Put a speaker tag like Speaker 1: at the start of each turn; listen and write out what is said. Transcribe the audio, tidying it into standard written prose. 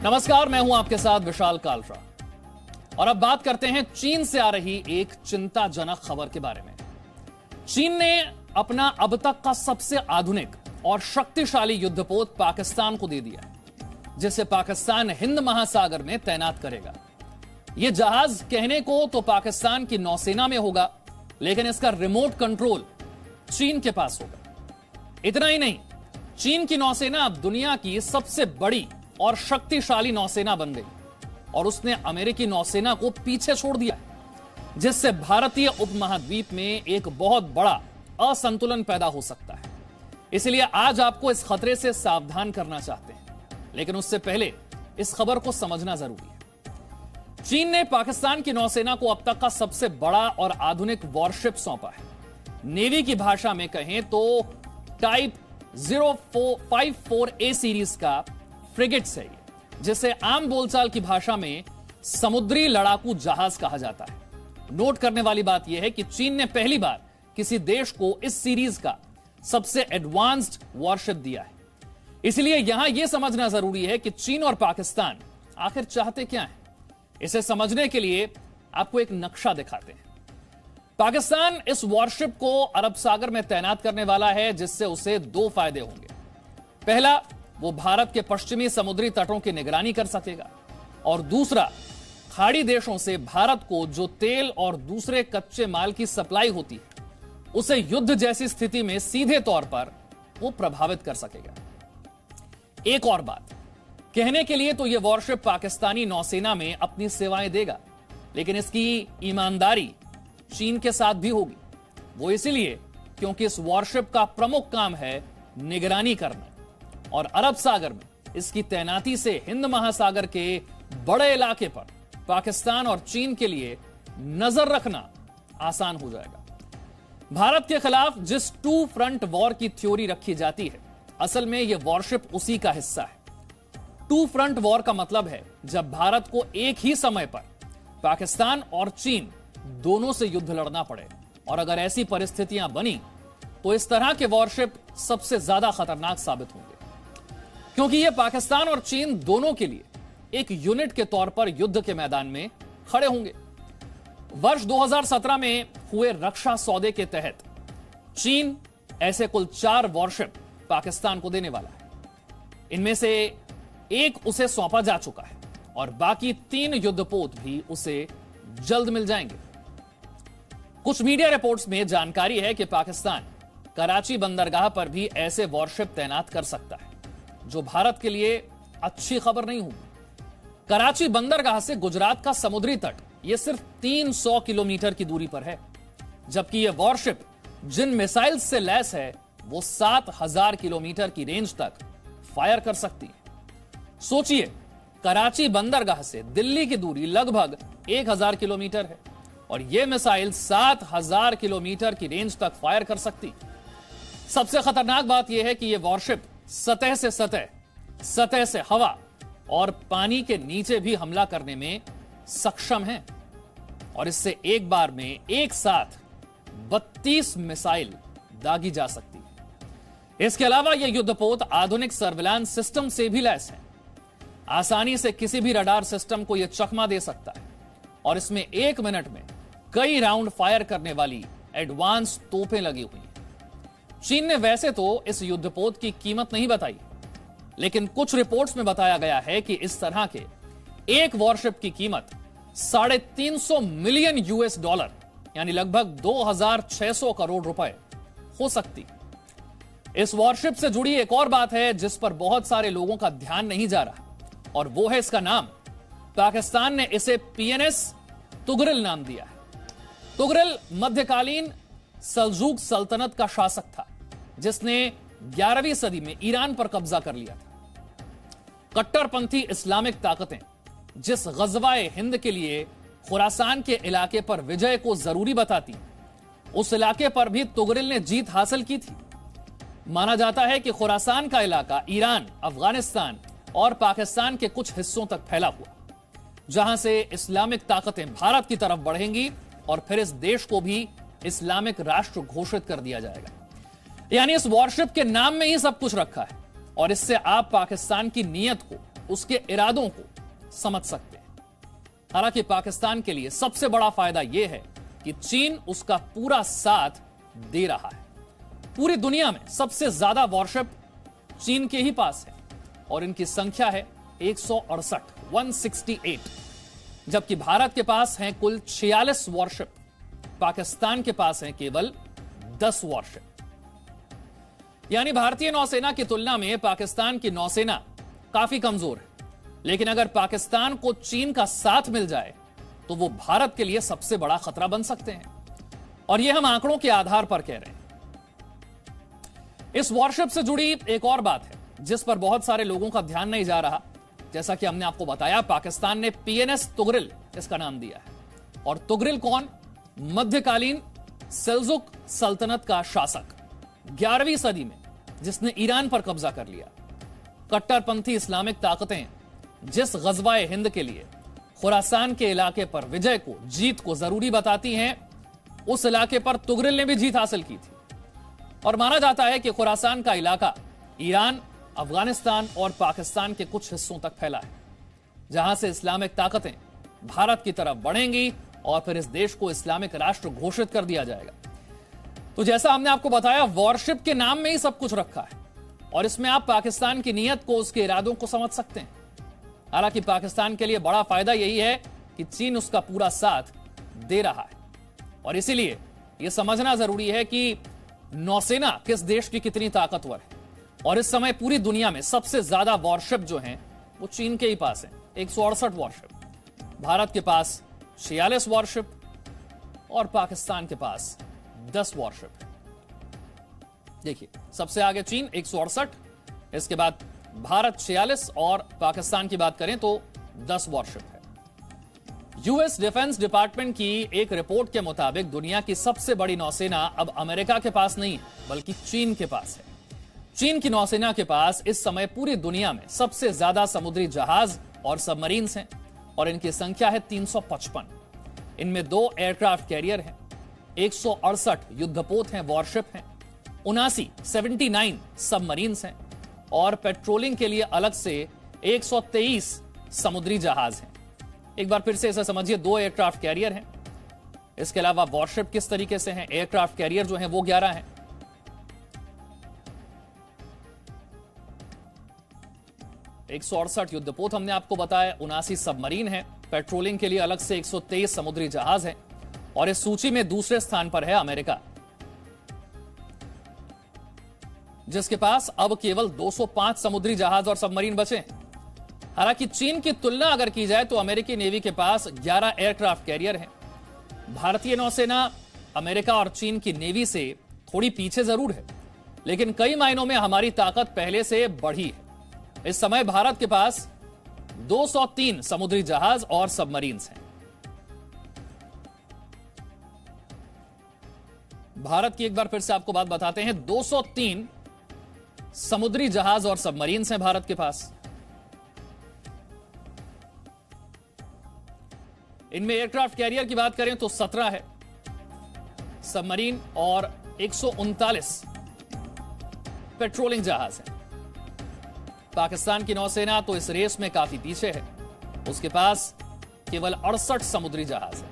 Speaker 1: नमस्कार, मैं हूं आपके साथ विशाल कालरा और अब बात करते हैं चीन से आ रही एक चिंताजनक खबर के बारे में। चीन ने अपना अब तक का सबसे आधुनिक और शक्तिशाली युद्धपोत पाकिस्तान को दे दिया है, जिसे पाकिस्तान हिंद महासागर में तैनात करेगा। यह जहाज कहने को तो पाकिस्तान की नौसेना में होगा, लेकिन इसका रिमोट कंट्रोल चीन के पास होगा। इतना ही नहीं, चीन की नौसेना अब दुनिया की सबसे बड़ी और शक्तिशाली नौसेना बन गई और उसने अमेरिकी नौसेना को पीछे छोड़ दिया, जिससे भारतीय उपमहाद्वीप में एक बहुत बड़ा असंतुलन पैदा हो सकता है। इसलिए आज आपको इस खतरे से सावधान करना चाहते हैं, लेकिन उससे पहले इस खबर को समझना जरूरी है। चीन ने पाकिस्तान की नौसेना को अब तक का सबसे बड़ा और आधुनिक वॉरशिप सौंपा है। नेवी की भाषा में कहें तो टाइप 0454A सीरीज का फ्रिगेट्स है, जिसे आम बोलचाल की भाषा में समुद्री लड़ाकू जहाज कहा जाता है। नोट करने वाली बात यह है कि चीन ने पहली बार किसी देश को इस सीरीज का सबसे एडवांस्ड वॉरशिप दिया है। इसलिए यहां यह समझना जरूरी है कि चीन और पाकिस्तान आखिर चाहते क्या हैं। इसे समझने के लिए आपको एक नक्शा दिखाते हैं। पाकिस्तान इस वॉरशिप को अरब सागर में तैनात करने वाला है, जिससे उसे दो फायदे होंगे। पहला, वो भारत के पश्चिमी समुद्री तटों की निगरानी कर सकेगा, और दूसरा, खाड़ी देशों से भारत को जो तेल और दूसरे कच्चे माल की सप्लाई होती है, उसे युद्ध जैसी स्थिति में सीधे तौर पर वो प्रभावित कर सकेगा। एक और बात कहने के लिए तो यह वॉरशिप पाकिस्तानी नौसेना में अपनी सेवाएं देगा, लेकिन इसकी ईमानदारी चीन के साथ भी होगी। वो इसलिए क्योंकि इस वॉरशिप का प्रमुख काम है निगरानी करना, और अरब सागर में इसकी तैनाती से हिंद महासागर के बड़े इलाके पर पाकिस्तान और चीन के लिए नजर रखना आसान हो जाएगा। भारत के खिलाफ जिस टू फ्रंट वॉर की थ्योरी रखी जाती है, असल में यह वॉरशिप उसी का हिस्सा है। टू फ्रंट वॉर का मतलब है जब भारत को एक ही समय पर पाकिस्तान और चीन दोनों से युद्ध लड़ना पड़े, और अगर ऐसी परिस्थितियां बनी तो इस तरह के वॉरशिप सबसे ज्यादा खतरनाक साबित होंगे, क्योंकि यह पाकिस्तान और चीन दोनों के लिए एक यूनिट के तौर पर युद्ध के मैदान में खड़े होंगे। वर्ष 2017 में हुए रक्षा सौदे के तहत चीन ऐसे कुल 4 वॉरशिप पाकिस्तान को देने वाला है। इनमें से एक उसे सौंपा जा चुका है और बाकी 3 युद्धपोत भी उसे जल्द मिल जाएंगे। कुछ मीडिया रिपोर्ट्स में जानकारी है कि पाकिस्तान कराची बंदरगाह पर भी ऐसे वॉरशिप तैनात कर सकता है, जो भारत के लिए अच्छी खबर नहीं होगी। कराची बंदरगाह से गुजरात का समुद्री तट यह सिर्फ 300 किलोमीटर की दूरी पर है, जबकि यह वॉरशिप जिन मिसाइल्स से लैस है वो 7000 किलोमीटर की रेंज तक फायर कर सकती है। सोचिए, कराची बंदरगाह से दिल्ली की दूरी लगभग 1000 किलोमीटर है और यह मिसाइल 7000 किलोमीटर की रेंज तक फायर कर सकती है। सबसे खतरनाक बात यह है कि यह वॉरशिप सतह से सतह, सतह से हवा और पानी के नीचे भी हमला करने में सक्षम है, और इससे एक बार में एक साथ 32 मिसाइल दागी जा सकती है। इसके अलावा यह युद्धपोत आधुनिक सर्विलांस सिस्टम से भी लैस है। आसानी से किसी भी रडार सिस्टम को यह चकमा दे सकता है, और इसमें 1 मिनट में कई राउंड फायर करने वाली एडवांस तोपें लगी हुई हैं। चीन ने वैसे तो इस युद्धपोत की कीमत नहीं बताई, लेकिन कुछ रिपोर्ट्स में बताया गया है कि इस तरह के एक वॉरशिप की कीमत $350 मिलियन यानी लगभग 2600 करोड़ रुपए हो सकती। इस वॉरशिप से जुड़ी एक और बात है जिस पर बहुत सारे लोगों का ध्यान नहीं जा रहा, और वो है इसका नाम। पाकिस्तान ने इसे PNS तुगरिल नाम दिया है। तुगरिल मध्यकालीन सल्जूक सल्तनत का शासक था, जिसने 11वीं सदी में ईरान पर कब्जा कर लिया था। कट्टरपंथी इस्लामिक ताकतें जिस गजवाए हिंद के लिए खुरासान के इलाके पर विजय को जरूरी बताती, उस इलाके पर भी तुगरिल ने जीत हासिल की थी। माना जाता है कि खुरासान का इलाका ईरान, अफगानिस्तान और पाकिस्तान के कुछ हिस्सों तक फैला हुआ, जहां से इस्लामिक ताकतें भारत की तरफ बढ़ेंगी और फिर इस देश को भी इस्लामिक राष्ट्र घोषित कर दिया जाएगा। यानी इस वॉरशिप के नाम में ही सब कुछ रखा है, और इससे आप पाकिस्तान की नीयत को उसके इरादों को समझ सकते हैं। हालांकि पाकिस्तान के लिए सबसे बड़ा फायदा यह है कि चीन उसका पूरा साथ दे रहा है। पूरी दुनिया में सबसे ज्यादा वॉरशिप चीन के ही पास है और इनकी संख्या है 168, जबकि भारत के पास हैं कुल 46 वॉरशिप। पाकिस्तान के पास हैं केवल 10 वॉरशिप। यानी भारतीय नौसेना की तुलना में पाकिस्तान की नौसेना काफी कमजोर है। लेकिन अगर पाकिस्तान को चीन का साथ मिल जाए तो वो भारत के लिए सबसे बड़ा खतरा बन सकते हैं, और ये हम आंकड़ों के आधार पर कह रहे हैं। इस वॉरशिप से जुड़ी एक और बात है जिस पर बहुत सारे लोगों का ध्यान नहीं जा रहा। जैसा कि हमने आपको बताया, पाकिस्तान ने पीएनएस तुगरिल इसका नाम दिया है। और तुगरिल कौन? मध्यकालीन सेल्जुक सल्तनत का शासक, 11वीं सदी में, जिसने ईरान पर कब्जा कर लिया। कट्टरपंथी इस्लामिक ताकतें जिस गजवाए हिंद के लिए खुरासान के इलाके पर विजय को, जीत को जरूरी बताती हैं, उस इलाके पर तुगरिल ने भी जीत हासिल की थी। और माना जाता है कि खुरासान का इलाका ईरान, अफगानिस्तान और पाकिस्तान के कुछ हिस्सों तक फैला है, जहां से इस्लामिक ताकतें भारत की तरफ बढ़ेंगी और फिर इस देश को इस्लामिक राष्ट्र घोषित कर दिया जाएगा। तो जैसा हमने आपको बताया, वॉरशिप के नाम में ही सब कुछ रखा है और इसमें आप पाकिस्तान की नीयत को, उसके इरादों को समझ सकते हैं। हालांकि पाकिस्तान के लिए बड़ा फायदा यही है कि चीन उसका पूरा साथ दे रहा है, और इसीलिए यह समझना जरूरी है कि नौसेना किस देश की कितनी ताकतवर है। और इस समय पूरी दुनिया में सबसे ज्यादा वॉरशिप जो हैं वो चीन के ही पास है, 168 वॉरशिप। भारत के पास 46 वॉरशिप और पाकिस्तान के पास 10 वॉरशिप है। देखिए, सबसे आगे चीन 168, इसके बाद भारत 46 और पाकिस्तान की बात करें तो 10 वॉरशिप है। यूएस डिफेंस डिपार्टमेंट की एक रिपोर्ट के मुताबिक दुनिया की सबसे बड़ी नौसेना अब अमेरिका के पास नहीं है, बल्कि चीन के पास है। चीन की नौसेना के पास इस समय पूरी दुनिया में सबसे ज्यादा समुद्री जहाज और सबमरीन्स हैं, और इनकी संख्या है 355। इनमें 2 एयरक्राफ्ट कैरियर हैं, 168 युद्धपोत हैं, वॉरशिप हैं, 79 सबमरीन्स हैं, और पेट्रोलिंग के लिए अलग से 123 समुद्री जहाज हैं। एक बार फिर से इसे समझिए, 2 एयरक्राफ्ट कैरियर हैं। इसके अलावा वॉरशिप किस तरीके से हैं? एयरक्राफ्ट कैरियर जो हैं वो 11 हैं। एक 168 युद्धपोत हमने आपको बताया, 79 सबमरीन है, पेट्रोलिंग के लिए अलग से 123 समुद्री जहाज हैं, और इस सूची में दूसरे स्थान पर है अमेरिका, जिसके पास अब केवल 205 समुद्री जहाज और सबमरीन बचे हैं। हालांकि चीन की तुलना अगर की जाए तो अमेरिकी नेवी के पास 11 एयरक्राफ्ट कैरियर हैं। भारतीय नौसेना अमेरिका और चीन की नेवी से थोड़ी पीछे जरूर है, लेकिन कई मायनों में हमारी ताकत पहले से बढ़ी है। इस समय भारत के पास 203 समुद्री जहाज और सबमरीन्स हैं। भारत की एक बार फिर से आपको बात बताते हैं, 203 समुद्री जहाज और सबमरीन्स हैं भारत के पास। इनमें एयरक्राफ्ट कैरियर की बात करें तो 17 है, सबमरीन और 139 पेट्रोलिंग जहाज हैं। पाकिस्तान की नौसेना तो इस रेस में काफी पीछे है, उसके पास केवल 68 समुद्री जहाज हैं।